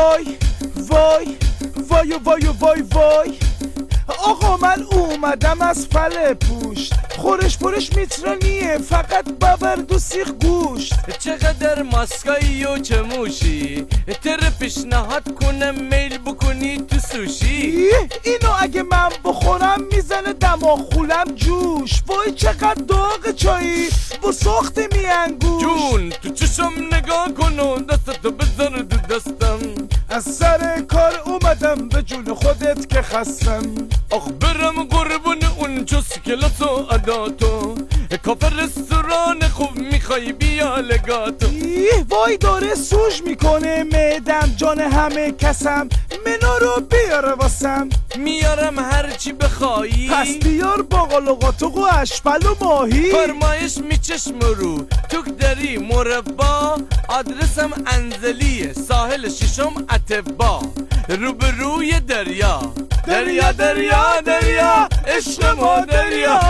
وای وای وای وای وای وای آقا من اومدم از فل پوشت خورش پرش میترانیه فقط ببرد و سیخ گوشت چقدر ماسکایی و چه موشی تر پیشنهاد کنم میل بکنی تو سوشی اینو اگه من بخورم میزنه دماغ خولم جوش وای چقدر داغ چایی با ساخت میانگوش جون تو چشم نگاه کن و دستتو بذار تو دستم از سر کار اومدم به جون خودت که خستم آخ برم قربون اون جز کلاس و اداتو کافه رستوران خوب میخوای بیا لگاتو وای داره سوژ میکنه معدم جان همه کسم منو رو بیاره واسم میارم هرچی بخوایی پس بیار باقال و قاطق و اشپل و ماهی فرمایش میچشم رو توک داری مربا آدرسم انزلیه ساحل ششم اتبا روبروی دریا دریا دریا دریا عشق ما دریا